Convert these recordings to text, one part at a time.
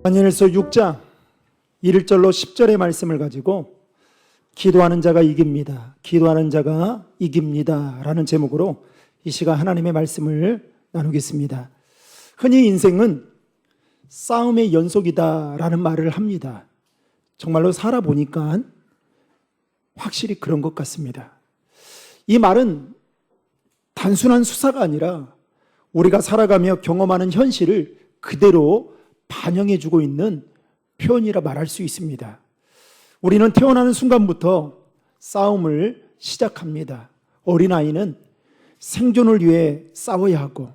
다니엘서 6장 1절로 10절의 말씀을 가지고 기도하는 자가 이깁니다. 기도하는 자가 이깁니다. 라는 제목으로 이 시간 하나님의 말씀을 나누겠습니다. 흔히 인생은 싸움의 연속이다 라는 말을 합니다. 정말로 살아보니까 확실히 그런 것 같습니다. 이 말은 단순한 수사가 아니라 우리가 살아가며 경험하는 현실을 그대로 반영해주고 있는 표현이라 말할 수 있습니다. 우리는 태어나는 순간부터 싸움을 시작합니다. 어린아이는 생존을 위해 싸워야 하고,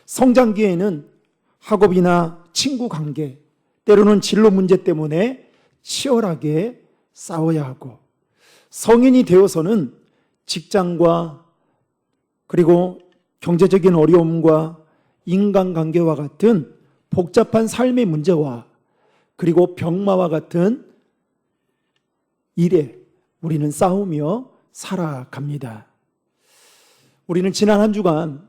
성장기에는 학업이나 친구 관계, 때로는 진로 문제 때문에 치열하게 싸워야 하고, 성인이 되어서는 직장과 그리고 경제적인 어려움과 인간관계와 같은 복잡한 삶의 문제와 그리고 병마와 같은 일에 우리는 싸우며 살아갑니다. 우리는 지난 한 주간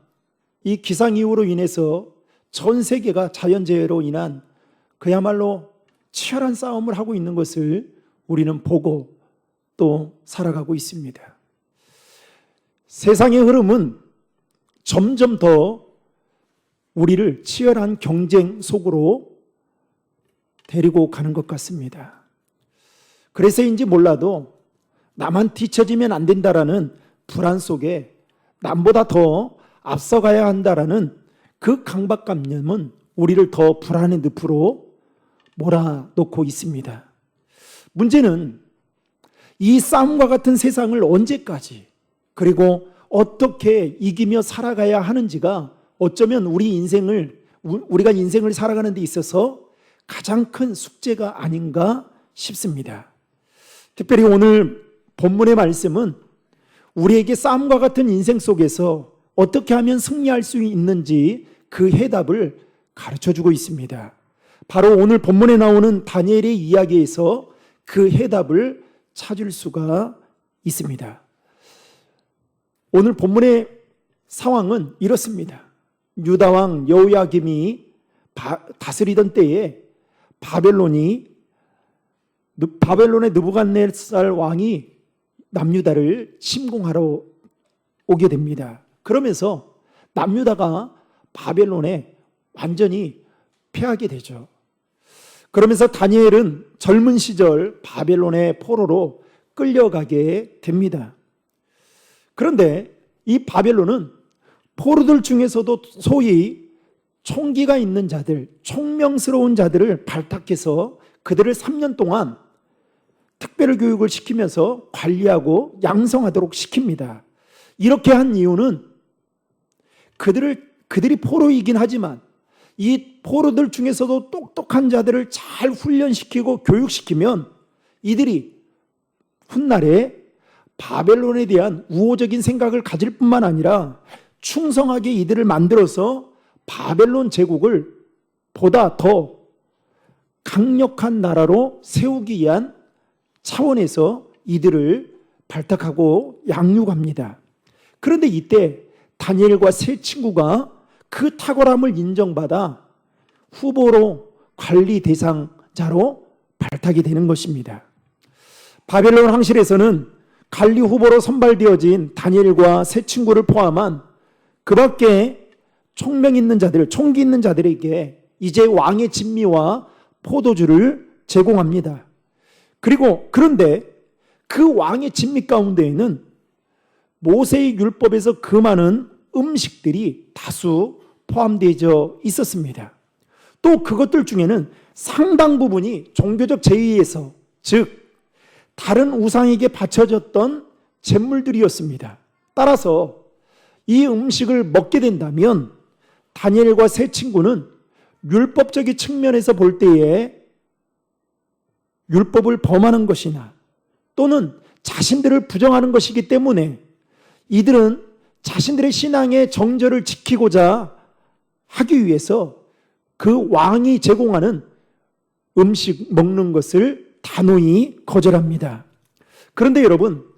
이 기상이후로 인해서 전 세계가 자연재해로 인한 그야말로 치열한 싸움을 하고 있는 것을 우리는 보고 또 살아가고 있습니다. 세상의 흐름은 점점 더 우리를 치열한 경쟁 속으로 데리고 가는 것 같습니다. 그래서인지 몰라도 나만 뒤처지면 안 된다라는 불안 속에 남보다 더 앞서가야 한다라는 그 강박관념은 우리를 더 불안의 늪으로 몰아넣고 있습니다. 문제는 이 싸움과 같은 세상을 언제까지 그리고 어떻게 이기며 살아가야 하는지가 어쩌면 우리가 인생을 살아가는 데 있어서 가장 큰 숙제가 아닌가 싶습니다. 특별히 오늘 본문의 말씀은 우리에게 싸움과 같은 인생 속에서 어떻게 하면 승리할 수 있는지 그 해답을 가르쳐주고 있습니다. 바로 오늘 본문에 나오는 다니엘의 이야기에서 그 해답을 찾을 수가 있습니다. 오늘 본문의 상황은 이렇습니다. 유다왕 여호야김이 다스리던 때에 바벨론의 느부갓네살 왕이 남유다를 침공하러 오게 됩니다. 그러면서 남유다가 바벨론에 완전히 패하게 되죠. 그러면서 다니엘은 젊은 시절 바벨론의 포로로 끌려가게 됩니다. 그런데 이 바벨론은 포로들 중에서도 소위 총기가 있는 자들, 총명스러운 자들을 발탁해서 그들을 3년 동안 특별 교육을 시키면서 관리하고 양성하도록 시킵니다. 이렇게 한 이유는 그들이 포로이긴 하지만 이 포로들 중에서도 똑똑한 자들을 잘 훈련시키고 교육시키면 이들이 훗날에 바벨론에 대한 우호적인 생각을 가질 뿐만 아니라 충성하게 이들을 만들어서 바벨론 제국을 보다 더 강력한 나라로 세우기 위한 차원에서 이들을 발탁하고 양육합니다. 그런데 이때 다니엘과 세 친구가 그 탁월함을 인정받아 후보로 관리 대상자로 발탁이 되는 것입니다. 바벨론 황실에서는 관리 후보로 선발되어진 다니엘과 세 친구를 포함한 그 밖에 총명 있는 자들, 총기 있는 자들에게 이제 왕의 진미와 포도주를 제공합니다. 그런데 그 왕의 진미 가운데에는 모세의 율법에서 금하는 음식들이 다수 포함되어 있었습니다. 또 그것들 중에는 상당 부분이 종교적 제의에서, 즉 다른 우상에게 바쳐졌던 제물들이었습니다. 따라서 이 음식을 먹게 된다면 다니엘과 세 친구는 율법적인 측면에서 볼 때에 율법을 범하는 것이나 또는 자신들을 부정하는 것이기 때문에 이들은 자신들의 신앙의 정절을 지키고자 하기 위해서 그 왕이 제공하는 음식 먹는 것을 단호히 거절합니다. 그런데 여러분,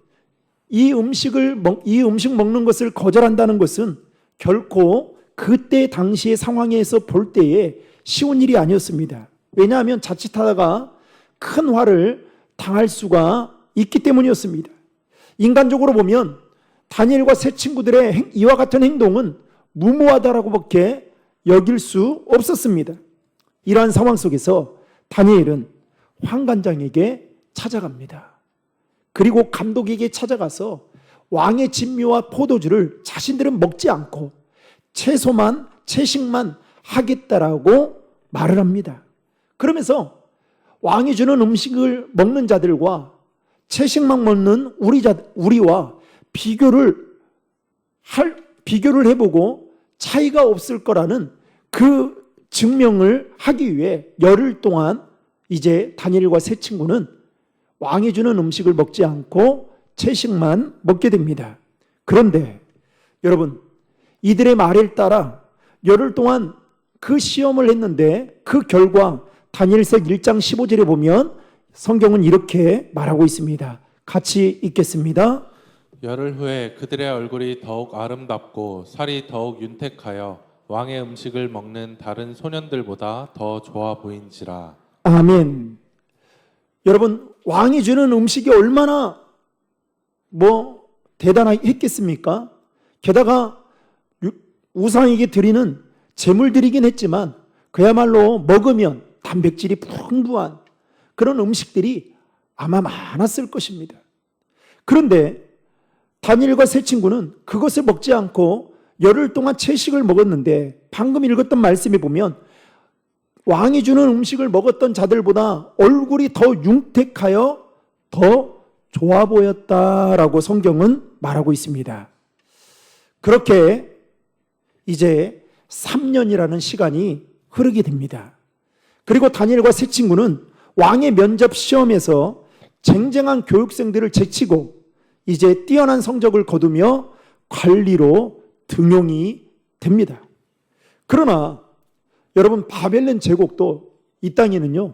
이 음식 먹는 것을 거절한다는 것은 결코 그때 당시의 상황에서 볼 때에 쉬운 일이 아니었습니다. 왜냐하면 자칫하다가 큰 화를 당할 수가 있기 때문이었습니다. 인간적으로 보면 다니엘과 세 친구들의 이와 같은 행동은 무모하다라고밖에 여길 수 없었습니다. 이러한 상황 속에서 다니엘은 환관장에게 찾아갑니다. 그리고 감독에게 찾아가서 왕의 진미와 포도주를 자신들은 먹지 않고 채식만 하겠다라고 말을 합니다. 그러면서 왕이 주는 음식을 먹는 자들과 채식만 먹는 우리와 비교를 해보고 차이가 없을 거라는 그 증명을 하기 위해 열흘 동안 이제 다니엘과 세 친구는 왕이 주는 음식을 먹지 않고 채식만 먹게 됩니다. 그런데 여러분, 이들의 말을 따라 열흘 동안 그 시험을 했는데 그 결과 다니엘서 1장 15절에 보면 성경은 이렇게 말하고 있습니다. 같이 읽겠습니다. 열흘 후에 그들의 얼굴이 더욱 아름답고 살이 더욱 윤택하여 왕의 음식을 먹는 다른 소년들보다 더 좋아 보인지라. 아멘. 여러분, 왕이 주는 음식이 얼마나 대단했겠습니까? 게다가 우상에게 드리는 제물들이긴 했지만 그야말로 먹으면 단백질이 풍부한 그런 음식들이 아마 많았을 것입니다. 그런데 다니엘과 세 친구는 그것을 먹지 않고 열흘 동안 채식을 먹었는데 방금 읽었던 말씀에 보면 왕이 주는 음식을 먹었던 자들보다 얼굴이 더 윤택하여 더 좋아 보였다라고 성경은 말하고 있습니다. 그렇게 이제 3년이라는 시간이 흐르게 됩니다. 그리고 다니엘과 세 친구는 왕의 면접 시험에서 쟁쟁한 교육생들을 제치고 이제 뛰어난 성적을 거두며 관리로 등용이 됩니다. 그러나 여러분, 바벨론 제국도 이 땅에는요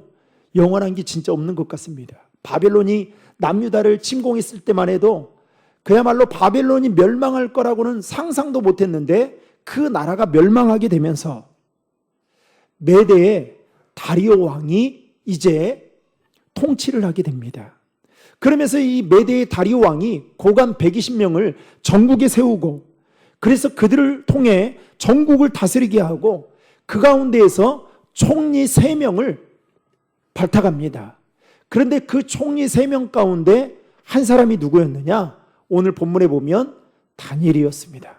영원한 게 진짜 없는 것 같습니다. 바벨론이 남유다를 침공했을 때만 해도 그야말로 바벨론이 멸망할 거라고는 상상도 못했는데 그 나라가 멸망하게 되면서 메대의 다리오 왕이 이제 통치를 하게 됩니다. 그러면서 이 메대의 다리오 왕이 고관 120명을 전국에 세우고 그래서 그들을 통해 전국을 다스리게 하고 그 가운데에서 총리 3명을 발탁합니다. 그런데 그 총리 3명 가운데 한 사람이 누구였느냐? 오늘 본문에 보면 다니엘이었습니다.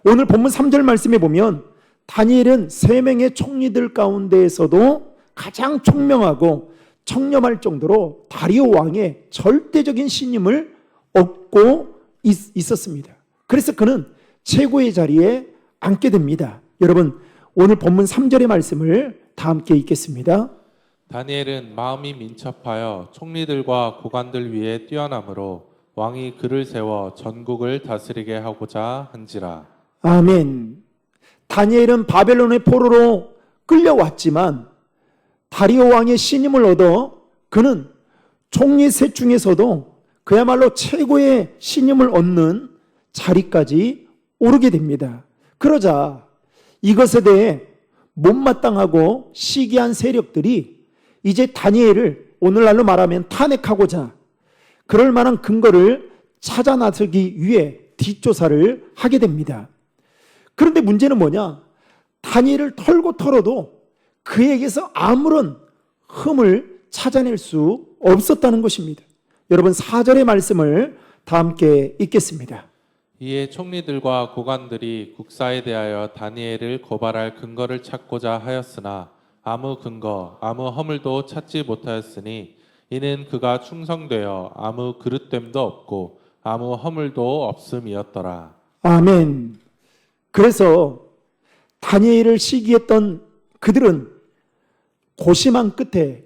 오늘 본문 3절 말씀에 보면 다니엘은 3명의 총리들 가운데에서도 가장 총명하고 청렴할 정도로 다리오 왕의 절대적인 신임을 얻고 있었습니다. 그래서 그는 최고의 자리에 앉게 됩니다. 여러분, 오늘 본문 3절의 말씀을 다 함께 읽겠습니다. 다니엘은 마음이 민첩하여 총리들과 고관들 위에 뛰어남으로 왕이 그를 세워 전국을 다스리게 하고자 한지라. 아멘. 다니엘은 바벨론의 포로로 끌려왔지만 다리오 왕의 신임을 얻어 그는 총리 셋 중에서도 그야말로 최고의 신임을 얻는 자리까지 오르게 됩니다. 그러자 이것에 대해 못마땅하고 시기한 세력들이 이제 다니엘을 오늘날로 말하면 탄핵하고자 그럴 만한 근거를 찾아 나서기 위해 뒷조사를 하게 됩니다. 그런데 문제는 뭐냐? 다니엘을 털고 털어도 그에게서 아무런 흠을 찾아낼 수 없었다는 것입니다. 여러분, 4절의 말씀을 다 함께 읽겠습니다. 이에 총리들과 고관들이 국사에 대하여 다니엘을 고발할 근거를 찾고자 하였으나 아무 근거, 아무 허물도 찾지 못하였으니 이는 그가 충성되어 아무 그릇됨도 없고 아무 허물도 없음이었더라. 아멘. 그래서 다니엘을 시기했던 그들은 고심한 끝에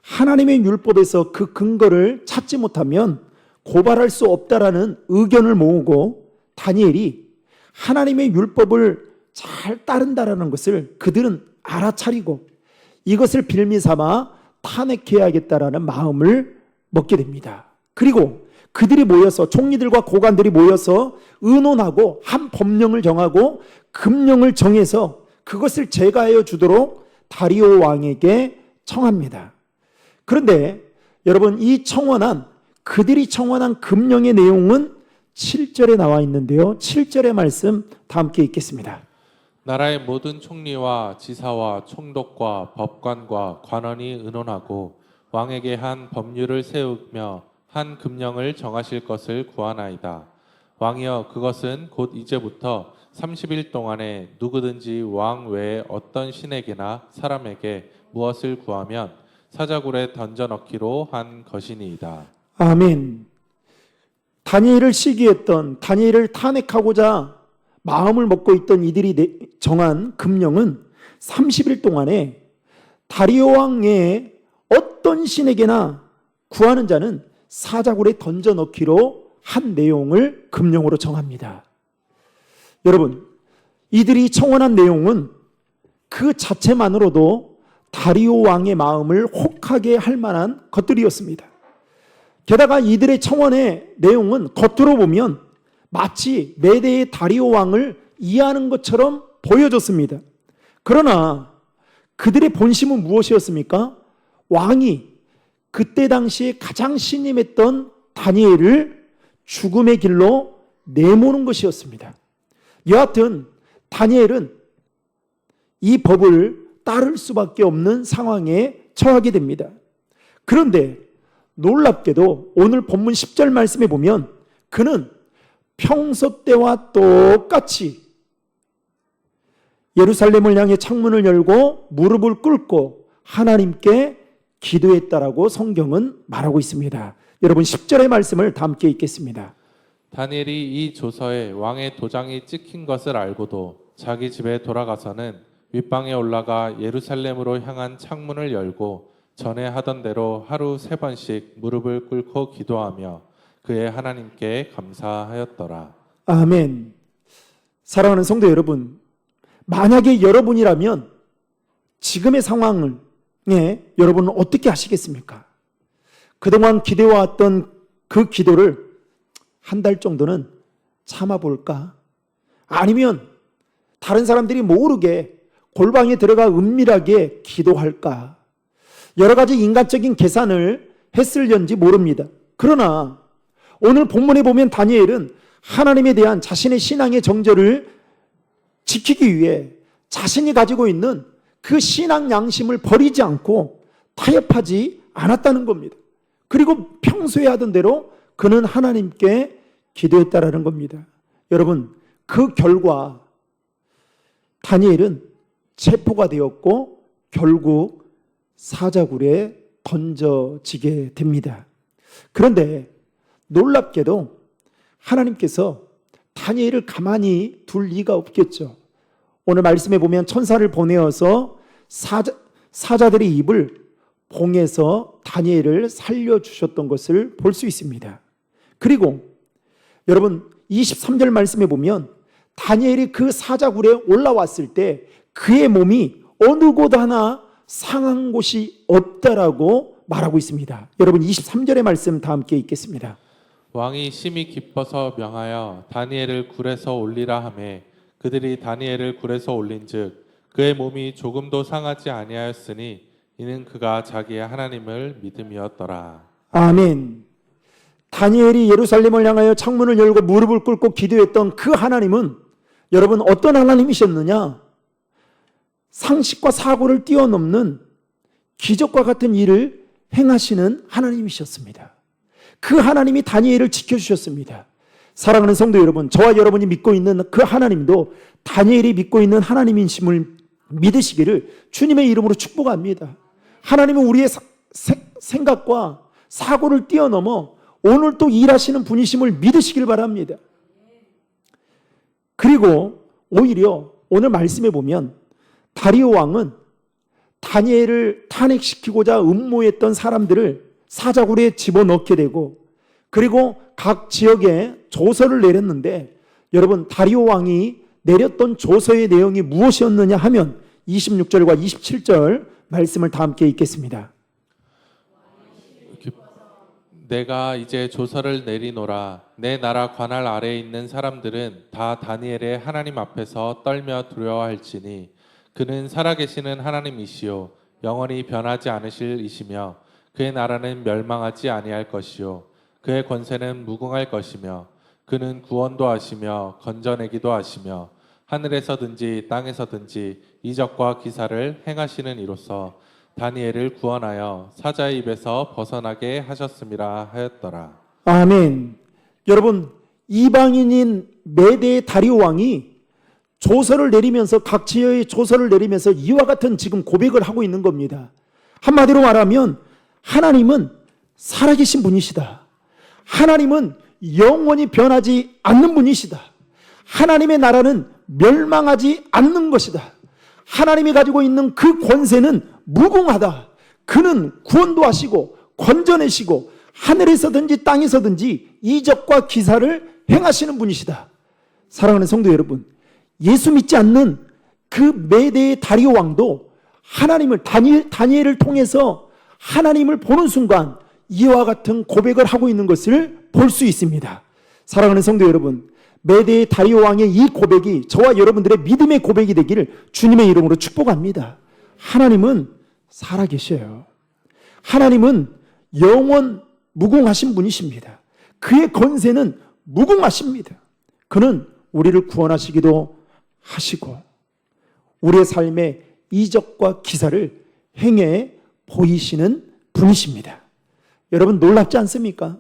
하나님의 율법에서 그 근거를 찾지 못하면 고발할 수 없다라는 의견을 모으고 다니엘이 하나님의 율법을 잘 따른다라는 것을 그들은 알아차리고 이것을 빌미 삼아 탄핵해야겠다라는 마음을 먹게 됩니다. 그리고 그들이 모여서 총리들과 고관들이 모여서 의논하고 한 법령을 정하고 금령을 정해서 그것을 제거하여 주도록 다리오 왕에게 청합니다. 그런데 여러분, 그들이 청원한 금령의 내용은 7절에 나와 있는데요. 7절의 말씀 다 함께 읽겠습니다. 나라의 모든 총리와 지사와 총독과 법관과 관원이 의논하고 왕에게 한 법률을 세우며 한 금령을 정하실 것을 구하나이다. 왕이여, 그것은 곧 이제부터 30일 동안에 누구든지 왕 외에 어떤 신에게나 사람에게 무엇을 구하면 사자굴에 던져 넣기로 한 것이니이다. 아멘. 다니엘을 시기했던, 다니엘을 탄핵하고자 마음을 먹고 있던 이들이 정한 금령은 30일 동안에 다리오 왕의 어떤 신에게나 구하는 자는 사자굴에 던져 넣기로 한 내용을 금령으로 정합니다. 여러분, 이들이 청원한 내용은 그 자체만으로도 다리오 왕의 마음을 혹하게 할 만한 것들이었습니다. 게다가 이들의 청원의 내용은 겉으로 보면 마치 메대의 다리오 왕을 이해하는 것처럼 보여졌습니다. 그러나 그들의 본심은 무엇이었습니까? 왕이 그때 당시에 가장 신임했던 다니엘을 죽음의 길로 내모는 것이었습니다. 여하튼 다니엘은 이 법을 따를 수밖에 없는 상황에 처하게 됩니다. 그런데 놀랍게도 오늘 본문 10절 말씀에 보면 그는 평소 때와 똑같이 예루살렘을 향해 창문을 열고 무릎을 꿇고 하나님께 기도했다라고 성경은 말하고 있습니다. 여러분, 10절의 말씀을 다 함께 읽겠습니다. 다니엘이 이 조서에 왕의 도장이 찍힌 것을 알고도 자기 집에 돌아가서는 윗방에 올라가 예루살렘으로 향한 창문을 열고 전에 하던 대로 하루 3번씩 무릎을 꿇고 기도하며 그의 하나님께 감사하였더라. 아멘. 사랑하는 성도 여러분, 만약에 여러분이라면 지금의 상황을 여러분은 어떻게 하시겠습니까? 그동안 기도해왔던 그 기도를 한 달 정도는 참아볼까? 아니면 다른 사람들이 모르게 골방에 들어가 은밀하게 기도할까? 여러 가지 인간적인 계산을 했을런지 모릅니다. 그러나 오늘 본문에 보면 다니엘은 하나님에 대한 자신의 신앙의 정절을 지키기 위해 자신이 가지고 있는 그 신앙 양심을 버리지 않고 타협하지 않았다는 겁니다. 그리고 평소에 하던 대로 그는 하나님께 기도했다라는 겁니다. 여러분, 그 결과 다니엘은 체포가 되었고 결국 사자굴에 던져지게 됩니다. 그런데 놀랍게도 하나님께서 다니엘을 가만히 둘 리가 없겠죠. 오늘 말씀에 보면 천사를 보내어서 사자들의 입을 봉해서 다니엘을 살려주셨던 것을 볼 수 있습니다. 그리고 여러분, 23절 말씀에 보면 다니엘이 그 사자굴에 올라왔을 때 그의 몸이 어느 곳 하나 상한 곳이 없다라고 말하고 있습니다. 여러분, 23절의 말씀 다 함께 읽겠습니다. 왕이 심히 기뻐서 명하여 다니엘을 굴에서 올리라 하매 그들이 다니엘을 굴에서 올린즉 그의 몸이 조금도 상하지 아니하였으니 이는 그가 자기의 하나님을 믿음이었더라. 아멘. 다니엘이 예루살렘을 향하여 창문을 열고 무릎을 꿇고 기도했던 그 하나님은 여러분 어떤 하나님이셨느냐? 상식과 사고를 뛰어넘는 기적과 같은 일을 행하시는 하나님이셨습니다. 그 하나님이 다니엘을 지켜주셨습니다. 사랑하는 성도 여러분, 저와 여러분이 믿고 있는 그 하나님도 다니엘이 믿고 있는 하나님이심을 믿으시기를 주님의 이름으로 축복합니다. 하나님은 우리의 생각과 사고를 뛰어넘어 오늘 또 일하시는 분이심을 믿으시길 바랍니다. 그리고 오히려 오늘 말씀에 보면 다리오 왕은 다니엘을 탄핵시키고자 음모했던 사람들을 사자굴에 집어넣게 되고 그리고 각 지역에 조서를 내렸는데 여러분, 다리오 왕이 내렸던 조서의 내용이 무엇이었느냐 하면 26절과 27절 말씀을 다 함께 읽겠습니다. 내가 이제 조서를 내리노라. 내 나라 관할 아래에 있는 사람들은 다 다니엘의 하나님 앞에서 떨며 두려워할지니 그는 살아계시는 하나님이시요 영원히 변하지 않으실 이시며 그의 나라는 멸망하지 아니할 것이요 그의 권세는 무궁할 것이며 그는 구원도 하시며 건져내기도 하시며 하늘에서든지 땅에서든지 이적과 기사를 행하시는 이로써 다니엘을 구원하여 사자의 입에서 벗어나게 하셨음이라 하였더라. 아멘. 여러분, 이방인인 메대 다리오 왕이 조서를 내리면서 각 지역의 조서를 내리면서 이와 같은 지금 고백을 하고 있는 겁니다. 한마디로 말하면 하나님은 살아계신 분이시다. 하나님은 영원히 변하지 않는 분이시다. 하나님의 나라는 멸망하지 않는 것이다. 하나님이 가지고 있는 그 권세는 무궁하다. 그는 구원도 하시고 건져내시고 하늘에서든지 땅에서든지 이적과 기사를 행하시는 분이시다. 사랑하는 성도 여러분, 예수 믿지 않는 그 메대의 다리오 왕도 하나님을 다니엘을 통해서 하나님을 보는 순간 이와 같은 고백을 하고 있는 것을 볼 수 있습니다. 사랑하는 성도 여러분, 메대의 다리오 왕의 이 고백이 저와 여러분들의 믿음의 고백이 되기를 주님의 이름으로 축복합니다. 하나님은 살아계셔요. 하나님은 영원 무궁하신 분이십니다. 그의 권세는 무궁하십니다. 그는 우리를 구원하시기도 하시고 우리의 삶에 이적과 기사를 행해 보이시는 분이십니다. 여러분, 놀랍지 않습니까?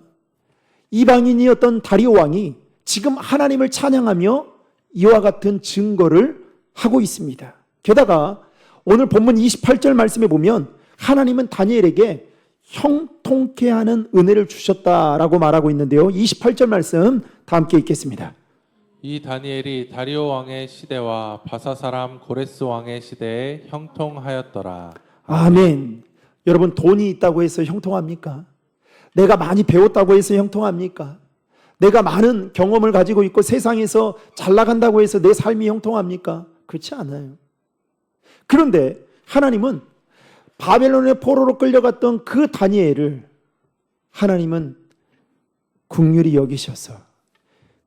이방인이었던 다리오 왕이 지금 하나님을 찬양하며 이와 같은 증거를 하고 있습니다. 게다가 오늘 본문 28절 말씀에 보면 하나님은 다니엘에게 형통케 하는 은혜를 주셨다라고 말하고 있는데요. 28절 말씀 다 함께 읽겠습니다. 이 다니엘이 다리오 왕의 시대와 바사 사람 고레스 왕의 시대에 형통하였더라. 아멘. 여러분, 돈이 있다고 해서 형통합니까? 내가 많이 배웠다고 해서 형통합니까? 내가 많은 경험을 가지고 있고 세상에서 잘 나간다고 해서 내 삶이 형통합니까? 그렇지 않아요. 그런데 하나님은 바벨론의 포로로 끌려갔던 그 다니엘을 하나님은 긍휼히 여기셔서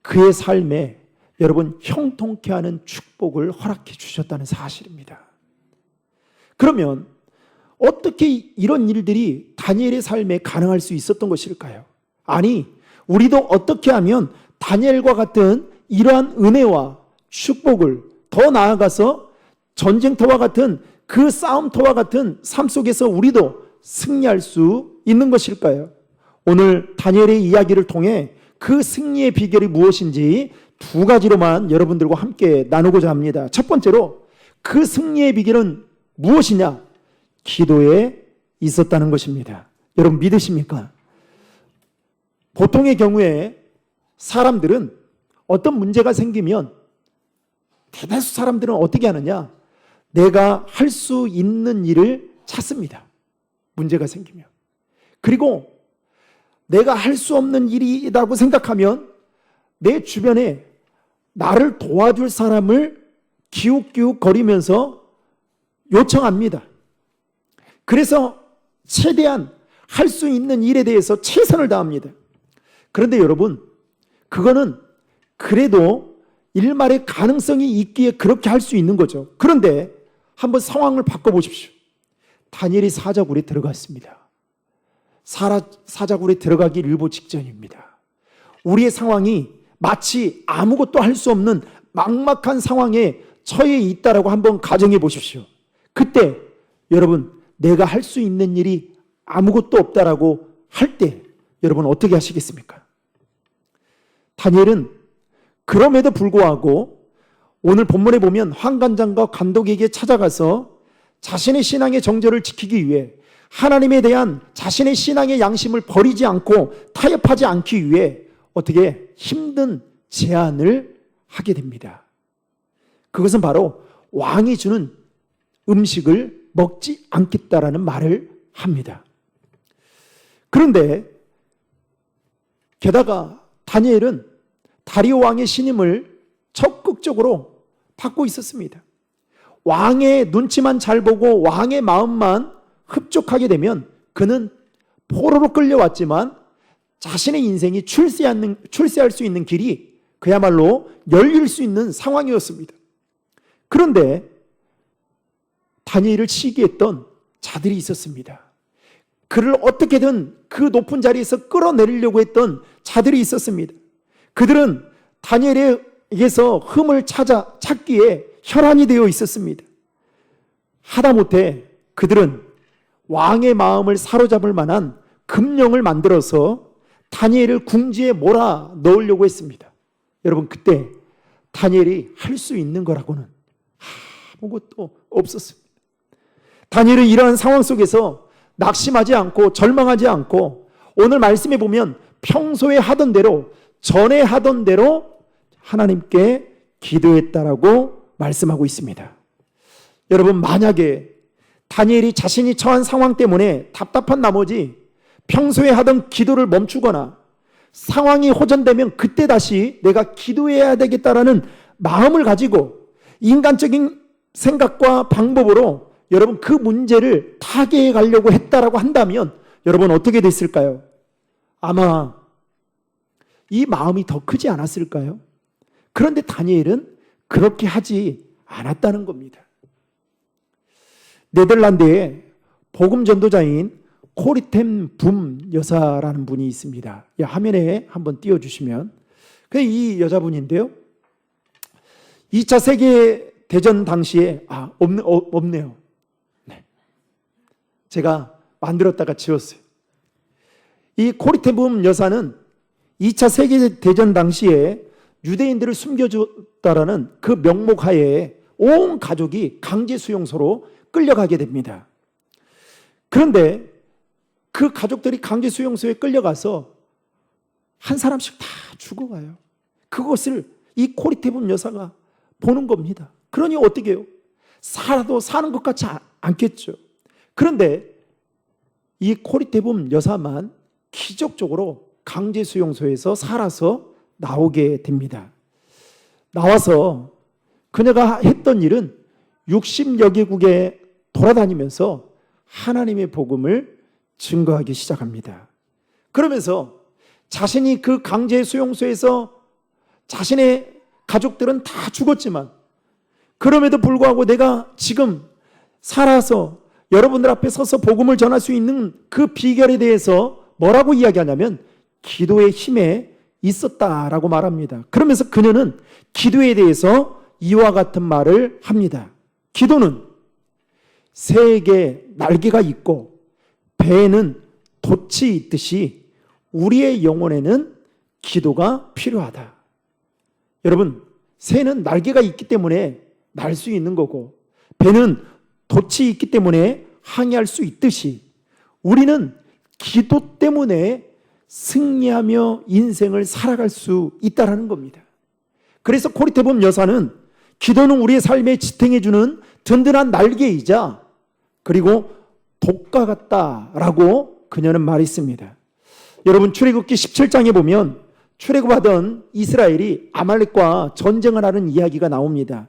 그의 삶에 여러분 형통케 하는 축복을 허락해 주셨다는 사실입니다. 그러면 어떻게 이런 일들이 다니엘의 삶에 가능할 수 있었던 것일까요? 아니, 우리도 어떻게 하면 다니엘과 같은 이러한 은혜와 축복을 더 나아가서 전쟁터와 같은 그 싸움터와 같은 삶 속에서 우리도 승리할 수 있는 것일까요? 오늘 다니엘의 이야기를 통해 그 승리의 비결이 무엇인지 두 가지로만 여러분들과 함께 나누고자 합니다. 첫 번째로 그 승리의 비결은 무엇이냐? 기도에 있었다는 것입니다. 여러분 믿으십니까? 보통의 경우에 사람들은 어떤 문제가 생기면 대다수 사람들은 어떻게 하느냐? 내가 할 수 있는 일을 찾습니다. 문제가 생기면. 그리고 내가 할 수 없는 일이라고 생각하면 내 주변에 나를 도와줄 사람을 기웃기웃 거리면서 요청합니다. 그래서 최대한 할 수 있는 일에 대해서 최선을 다합니다. 그런데 여러분, 그거는 그래도 일말의 가능성이 있기에 그렇게 할 수 있는 거죠. 그런데 한번 상황을 바꿔보십시오. 다니엘이 사자굴에 들어갔습니다. 사자굴에 들어가기 일보 직전입니다. 우리의 상황이 마치 아무것도 할 수 없는 막막한 상황에 처해 있다라고 한번 가정해 보십시오. 그때 여러분, 내가 할 수 있는 일이 아무것도 없다라고 할 때 여러분 어떻게 하시겠습니까? 다니엘은 그럼에도 불구하고 오늘 본문에 보면 환관장과 관독에게 찾아가서 자신의 신앙의 정절을 지키기 위해 하나님에 대한 자신의 신앙의 양심을 버리지 않고 타협하지 않기 위해 어떻게 힘든 제안을 하게 됩니다. 그것은 바로 왕이 주는 음식을 먹지 않겠다라는 말을 합니다. 그런데 게다가 다니엘은 다리오 왕의 신임을 적극적으로 받고 있었습니다. 왕의 눈치만 잘 보고 왕의 마음만 흡족하게 되면 그는 포로로 끌려왔지만 자신의 인생이 출세할 수 있는 길이 그야말로 열릴 수 있는 상황이었습니다. 그런데 다니엘을 시기했던 자들이 있었습니다. 그를 어떻게든 그 높은 자리에서 끌어내리려고 했던 자들이 있었습니다. 그들은 다니엘에게서 흠을 찾기에 혈안이 되어 있었습니다. 하다못해 그들은 왕의 마음을 사로잡을 만한 금령을 만들어서 다니엘을 궁지에 몰아 넣으려고 했습니다. 여러분, 그때 다니엘이 할 수 있는 거라고는 아무것도 없었습니다. 다니엘은 이러한 상황 속에서 낙심하지 않고 절망하지 않고 오늘 말씀에 보면 평소에 하던 대로, 전에 하던 대로 하나님께 기도했다라고 말씀하고 있습니다. 여러분, 만약에 다니엘이 자신이 처한 상황 때문에 답답한 나머지 평소에 하던 기도를 멈추거나 상황이 호전되면 그때 다시 내가 기도해야 되겠다라는 마음을 가지고 인간적인 생각과 방법으로 여러분 그 문제를 타개해 가려고 했다라고 한다면 여러분 어떻게 됐을까요? 아마 이 마음이 더 크지 않았을까요? 그런데 다니엘은 그렇게 하지 않았다는 겁니다. 네덜란드에 복음 전도자인 코리템 붐 여사라는 분이 있습니다. 화면에 한번 띄워주시면, 이 여자분인데요. 2차 세계대전 당시에, 없네요. 네. 제가 만들었다가 지웠어요. 이 코리템 붐 여사는 2차 세계대전 당시에 유대인들을 숨겨줬다라는 그 명목하에 온 가족이 강제 수용소로 끌려가게 됩니다. 그런데 그 가족들이 강제 수용소에 끌려가서 한 사람씩 다 죽어가요. 그것을 이 코리테붐 여사가 보는 겁니다. 그러니 어떻게 해요? 살아도 사는 것 같지 않겠죠. 그런데 이 코리테붐 여사만 기적적으로 강제 수용소에서 살아서 나오게 됩니다. 나와서 그녀가 했던 일은 60여 개국에 돌아다니면서 하나님의 복음을 증거하기 시작합니다. 그러면서 자신이 그 강제 수용소에서 자신의 가족들은 다 죽었지만 그럼에도 불구하고 내가 지금 살아서 여러분들 앞에 서서 복음을 전할 수 있는 그 비결에 대해서 뭐라고 이야기하냐면 기도의 힘에 있었다라고 말합니다. 그러면서 그녀는 기도에 대해서 이와 같은 말을 합니다. 기도는 새에게 날개가 있고 배에는 돛이 있듯이 우리의 영혼에는 기도가 필요하다. 여러분, 새는 날개가 있기 때문에 날 수 있는 거고 배는 돛이 있기 때문에 항해할 수 있듯이 우리는 기도 때문에 승리하며 인생을 살아갈 수 있다는 겁니다. 그래서 코리테붐 여사는 기도는 우리의 삶에 지탱해주는 든든한 날개이자 그리고 독과 같다라고 그녀는 말했습니다. 여러분, 출애굽기 17장에 보면 출애굽하던 이스라엘이 아말렉과 전쟁을 하는 이야기가 나옵니다.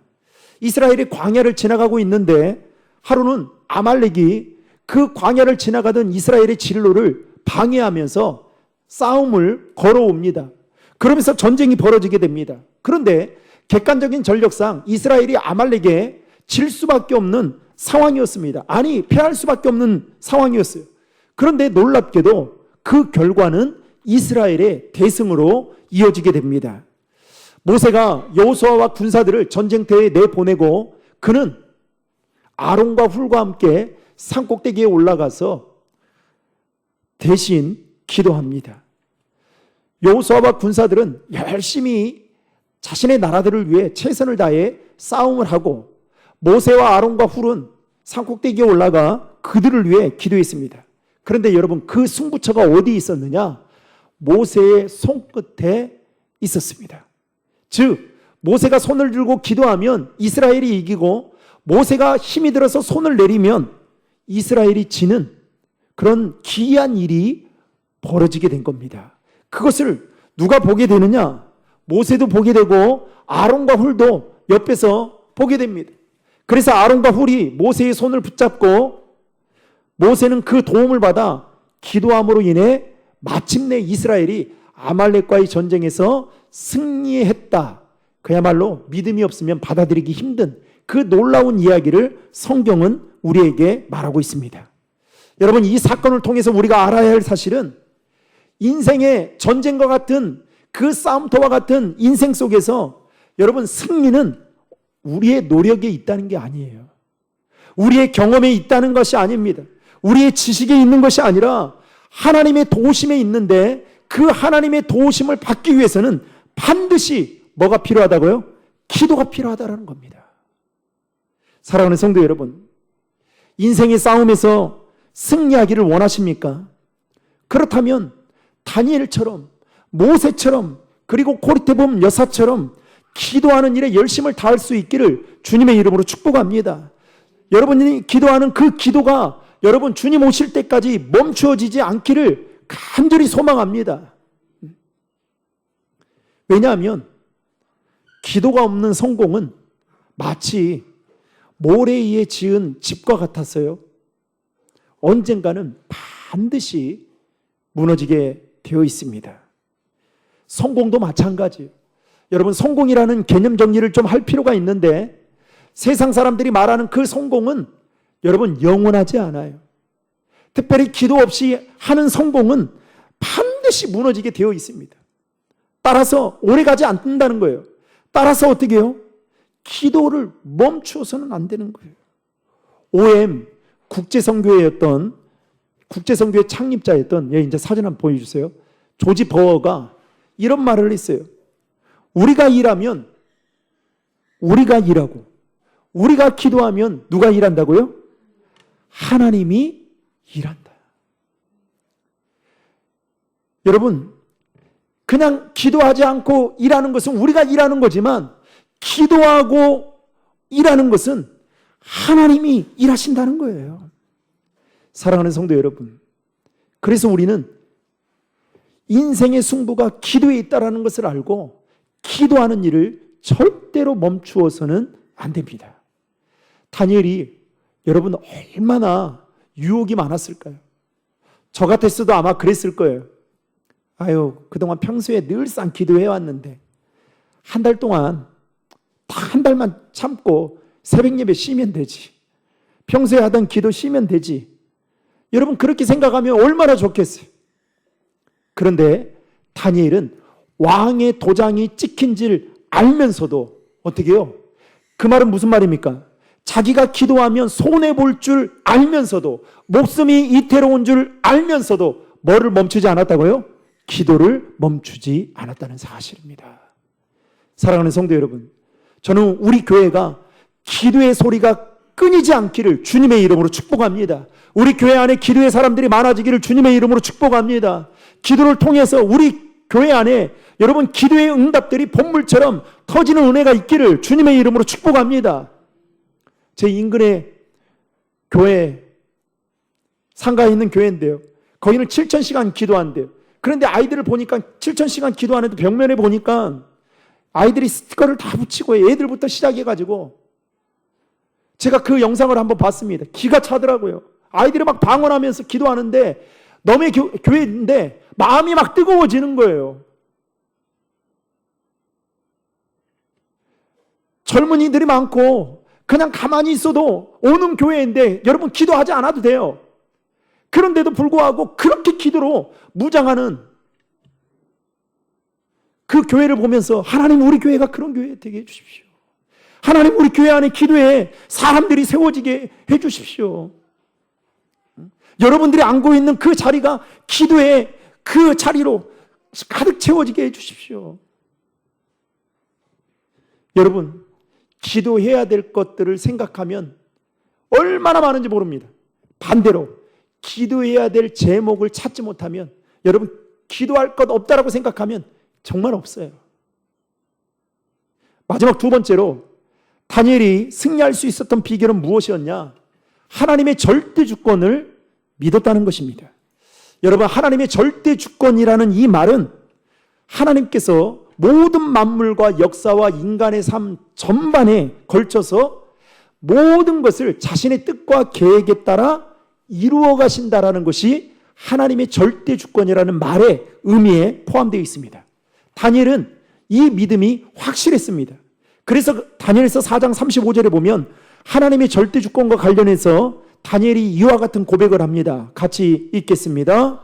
이스라엘이 광야를 지나가고 있는데 하루는 아말렉이 그 광야를 지나가던 이스라엘의 진로를 방해하면서 싸움을 걸어옵니다. 그러면서 전쟁이 벌어지게 됩니다. 그런데 객관적인 전력상 이스라엘이 아말렉에 질 수밖에 없는 상황이었습니다. 아니, 패할 수밖에 없는 상황이었어요. 그런데 놀랍게도 그 결과는 이스라엘의 대승으로 이어지게 됩니다. 모세가 여호수아와 군사들을 전쟁터에 내보내고 그는 아론과 훌과 함께 산꼭대기에 올라가서 대신 기도합니다. 여호수아와 군사들은 열심히 자신의 나라들을 위해 최선을 다해 싸움을 하고 모세와 아론과 훌은 산꼭대기에 올라가 그들을 위해 기도했습니다. 그런데 여러분, 그 승부처가 어디 있었느냐? 모세의 손끝에 있었습니다. 즉 모세가 손을 들고 기도하면 이스라엘이 이기고 모세가 힘이 들어서 손을 내리면 이스라엘이 지는 그런 기이한 일이 벌어지게 된 겁니다. 그것을 누가 보게 되느냐? 모세도 보게 되고 아론과 훌도 옆에서 보게 됩니다. 그래서 아론과 훌이 모세의 손을 붙잡고 모세는 그 도움을 받아 기도함으로 인해 마침내 이스라엘이 아말렉과의 전쟁에서 승리했다. 그야말로 믿음이 없으면 받아들이기 힘든 그 놀라운 이야기를 성경은 우리에게 말하고 있습니다. 여러분, 이 사건을 통해서 우리가 알아야 할 사실은 인생의 전쟁과 같은 그 싸움터와 같은 인생 속에서 여러분, 승리는 우리의 노력에 있다는 게 아니에요. 우리의 경험에 있다는 것이 아닙니다. 우리의 지식에 있는 것이 아니라 하나님의 도우심에 있는데, 그 하나님의 도우심을 받기 위해서는 반드시 뭐가 필요하다고요? 기도가 필요하다는 겁니다. 사랑하는 성도 여러분, 인생의 싸움에서 승리하기를 원하십니까? 그렇다면 다니엘처럼, 모세처럼, 그리고 고리대봄 여사처럼 기도하는 일에 열심을 다할 수 있기를 주님의 이름으로 축복합니다. 여러분이 기도하는 그 기도가 여러분 주님 오실 때까지 멈추어지지 않기를 간절히 소망합니다. 왜냐하면 기도가 없는 성공은 마치 모래 위에 지은 집과 같았어요. 언젠가는 반드시 무너지게 되어 있습니다. 성공도 마찬가지예요. 여러분, 성공이라는 개념 정리를 좀 할 필요가 있는데, 세상 사람들이 말하는 그 성공은 여러분 영원하지 않아요. 특별히 기도 없이 하는 성공은 반드시 무너지게 되어 있습니다. 따라서 오래가지 않는다는 거예요. 따라서 어떻게 해요? 기도를 멈추어서는 안 되는 거예요. OM 국제선교회의 창립자였던, 이제 사진 한번 보여주세요. 조지 버거가 이런 말을 했어요. 우리가 일하면 우리가 일하고, 우리가 기도하면 누가 일한다고요? 하나님이 일한다. 여러분, 그냥 기도하지 않고 일하는 것은 우리가 일하는 거지만, 기도하고 일하는 것은 하나님이 일하신다는 거예요. 사랑하는 성도 여러분, 그래서 우리는 인생의 승부가 기도에 있다는 것을 알고 기도하는 일을 절대로 멈추어서는 안 됩니다. 다니엘이 여러분 얼마나 유혹이 많았을까요? 저 같았어도 아마 그랬을 거예요. 그동안 평소에 늘상 기도해왔는데 한 달 동안 딱 한 달만 참고 새벽 예배 쉬면 되지. 평소에 하던 기도 쉬면 되지. 여러분, 그렇게 생각하면 얼마나 좋겠어요. 그런데 다니엘은 왕의 도장이 찍힌 줄 알면서도 어떻게 해요? 그 말은 무슨 말입니까? 자기가 기도하면 손해볼 줄 알면서도, 목숨이 이태로운 줄 알면서도 뭐를 멈추지 않았다고요? 기도를 멈추지 않았다는 사실입니다. 사랑하는 성도 여러분, 저는 우리 교회가 기도의 소리가 끊이지 않기를 주님의 이름으로 축복합니다. 우리 교회 안에 기도의 사람들이 많아지기를 주님의 이름으로 축복합니다. 기도를 통해서 우리 교회 안에 여러분 기도의 응답들이 본물처럼 터지는 은혜가 있기를 주님의 이름으로 축복합니다. 제 인근에 교회, 상가에 있는 교회인데요, 거기는 7,000시간 기도한대요. 그런데 아이들을 보니까 7,000시간 기도하는데 벽면에 보니까 아이들이 스티커를 다 붙이고 애들부터 시작해가지고 제가 그 영상을 한번 봤습니다. 기가 차더라고요. 아이들이 막 방언하면서 기도하는데 너의 교회인데 마음이 막 뜨거워지는 거예요. 젊은이들이 많고 그냥 가만히 있어도 오는 교회인데 여러분 기도하지 않아도 돼요. 그런데도 불구하고 그렇게 기도로 무장하는 그 교회를 보면서 하나님, 우리 교회가 그런 교회 되게 해주십시오. 하나님, 우리 교회 안에 기도에 사람들이 세워지게 해주십시오. 여러분들이 앉고 있는 그 자리가 기도의 그 자리로 가득 채워지게 해주십시오. 여러분, 기도해야 될 것들을 생각하면 얼마나 많은지 모릅니다. 반대로 기도해야 될 제목을 찾지 못하면, 여러분 기도할 것 없다라고 생각하면 정말 없어요. 마지막 두 번째로 다니엘이 승리할 수 있었던 비결은 무엇이었냐? 하나님의 절대 주권을 믿었다는 것입니다. 여러분, 하나님의 절대 주권이라는 이 말은 하나님께서 모든 만물과 역사와 인간의 삶 전반에 걸쳐서 모든 것을 자신의 뜻과 계획에 따라 이루어 가신다라는 것이 하나님의 절대 주권이라는 말의 의미에 포함되어 있습니다. 다니엘은 이 믿음이 확실했습니다. 그래서 다니엘서 4장 35절에 보면 하나님의 절대 주권과 관련해서 다니엘이 이와 같은 고백을 합니다. 같이 읽겠습니다.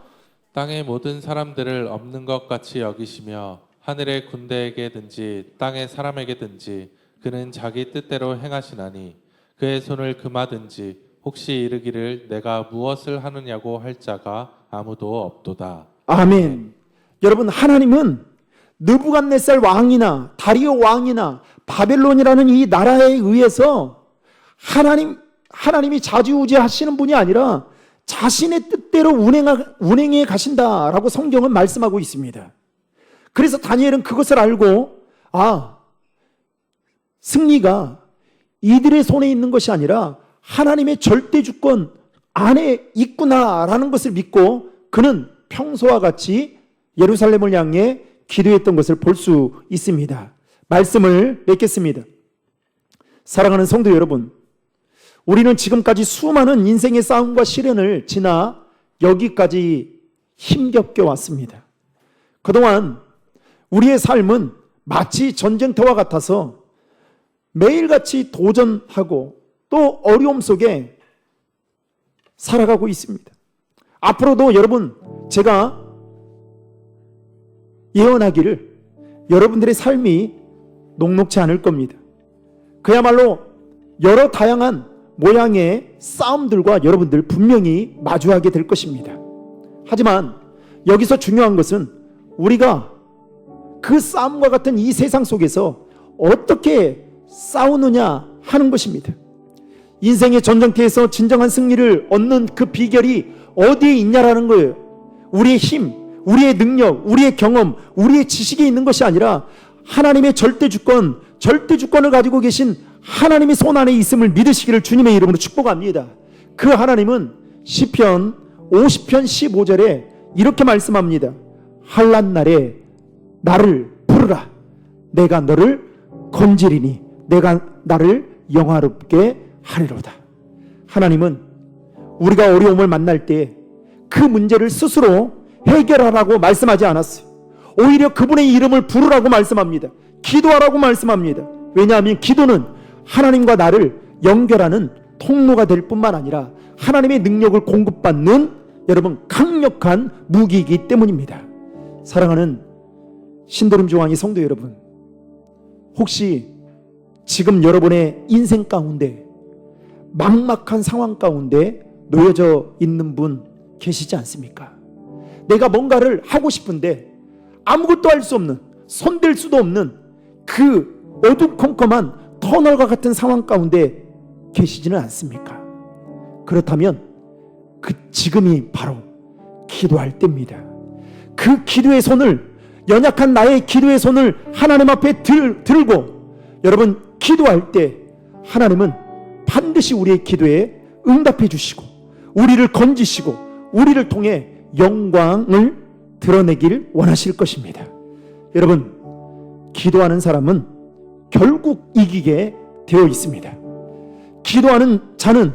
땅의 모든 사람들을 없는 것 같이 여기시며 하늘의 군대에게든지 땅의 사람에게든지 그는 자기 뜻대로 행하시나니 그의 손을 금하든지 혹시 이르기를 내가 무엇을 하느냐고 할 자가 아무도 없도다. 아멘. 여러분, 하나님은 느부갓네살 왕이나 다리오 왕이나 바벨론이라는 이 나라에 의해서 하나님이 좌지우지하시는 분이 아니라 자신의 뜻대로 운행해 가신다라고 성경은 말씀하고 있습니다. 그래서 다니엘은 그것을 알고 승리가 이들의 손에 있는 것이 아니라 하나님의 절대 주권 안에 있구나라는 것을 믿고 그는 평소와 같이 예루살렘을 향해 기도했던 것을 볼 수 있습니다. 말씀을 맺겠습니다. 사랑하는 성도 여러분, 우리는 지금까지 수많은 인생의 싸움과 시련을 지나 여기까지 힘겹게 왔습니다. 그동안 우리의 삶은 마치 전쟁터와 같아서 매일같이 도전하고 또 어려움 속에 살아가고 있습니다. 앞으로도 여러분, 제가 예언하기를 여러분들의 삶이 녹록지 않을 겁니다. 그야말로 여러 다양한 모양의 싸움들과 여러분들 분명히 마주하게 될 것입니다. 하지만 여기서 중요한 것은 우리가 그 싸움과 같은 이 세상 속에서 어떻게 싸우느냐 하는 것입니다. 인생의 전쟁터에서 진정한 승리를 얻는 그 비결이 어디에 있냐라는 거예요. 우리의 힘, 우리의 능력, 우리의 경험, 우리의 지식이 있는 것이 아니라 하나님의 절대 주권을 가지고 계신 하나님의 손 안에 있음을 믿으시기를 주님의 이름으로 축복합니다. 그 하나님은 시편 50편 15절에 이렇게 말씀합니다. 환난 날에 나를 부르라. 내가 너를 건지리니 내가 나를 영화롭게 하리로다. 하나님은 우리가 어려움을 만날 때 그 문제를 스스로 해결하라고 말씀하지 않았어요. 오히려 그분의 이름을 부르라고 말씀합니다. 기도하라고 말씀합니다. 왜냐하면 기도는 하나님과 나를 연결하는 통로가 될 뿐만 아니라 하나님의 능력을 공급받는 여러분 강력한 무기이기 때문입니다. 사랑하는 신도림 중앙의 성도 여러분, 혹시 지금 여러분의 인생 가운데 막막한 상황 가운데 놓여져 있는 분 계시지 않습니까? 내가 뭔가를 하고 싶은데 아무것도 할 수 없는, 손댈 수도 없는 그 어두컴컴한 터널과 같은 상황 가운데 계시지는 않습니까? 그렇다면 지금이 바로 기도할 때입니다. 그 기도의 손을, 연약한 나의 기도의 손을 하나님 앞에 들고 여러분 기도할 때 하나님은 반드시 우리의 기도에 응답해 주시고 우리를 건지시고 우리를 통해 영광을 드러내길 원하실 것입니다. 여러분, 기도하는 사람은 결국 이기게 되어 있습니다. 기도하는 자는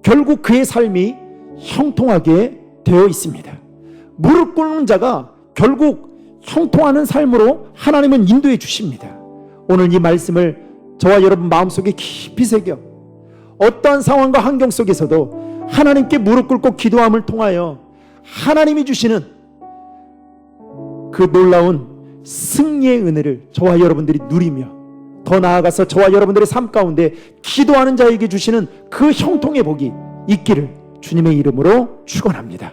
결국 그의 삶이 형통하게 되어 있습니다. 무릎 꿇는 자가 결국 형통하는 삶으로 하나님은 인도해 주십니다. 오늘 이 말씀을 저와 여러분 마음속에 깊이 새겨 어떠한 상황과 환경 속에서도 하나님께 무릎 꿇고 기도함을 통하여 하나님이 주시는 그 놀라운 승리의 은혜를 저와 여러분들이 누리며 더 나아가서 저와 여러분들의 삶 가운데 기도하는 자에게 주시는 그 형통의 복이 있기를 주님의 이름으로 축원합니다.